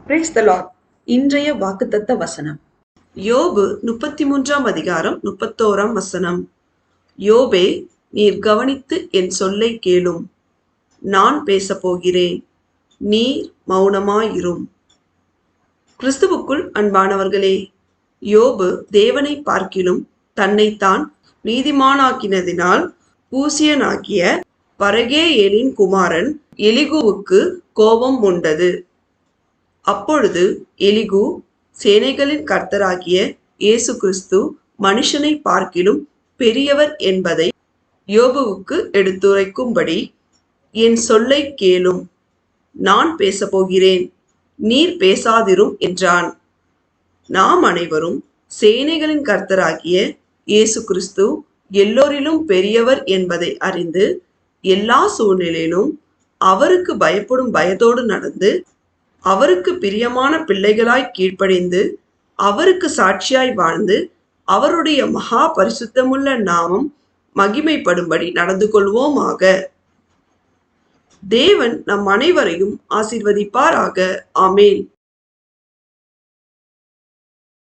Praise the Lord. இன்றைய வாக்குத்தத்த வசனம் யோபு 33 அதிகாரம் 31 வசனம். யோபே, நீர் கவனித்து என் சொல்லை கேளும். நான் பேசப்போகிறேன், நீர் மௌனமாயிரும். கிறிஸ்துவுக்குள் அன்பானவர்களே, யோபு தேவனை பார்க்கிலும் தன்னைத்தான் நீதிமானாக்கினதினால் பூசியனாகிய பரகேயேலின் குமாரன் எலிகூவுக்கு கோபம் உண்டது. அப்பொழுது எலிகூ, சேனைகளின் கர்த்தராகிய இயேசு கிறிஸ்து மனுஷனை பார்க்கிலும் பெரியவர் என்பதை யோபுவுக்கு எடுத்துரைக்கும்படி, என் சொல்லை கேளும், நான் பேசப்போகிறேன், நீர் பேசாதிரும் என்றான். நாம் அனைவரும் சேனைகளின் கர்த்தராகிய இயேசு கிறிஸ்து எல்லோரிலும் பெரியவர் என்பதை அறிந்து, எல்லா சூழ்நிலையிலும் அவருக்கு பயப்படும் பயத்தோடு நடந்து, அவருக்கு பிரியமான பிள்ளைகளாய் கீழ்ப்படிந்து, அவருக்கு சாட்சியாய் வாழ்ந்து, அவருடைய மகா பரிசுத்தமுள்ள நாமம் மகிமைப்படும்படி நடந்து கொள்வோமாக. தேவன் நம் அனைவரையும் ஆசீர்வதிப்பாராக. ஆமேன்.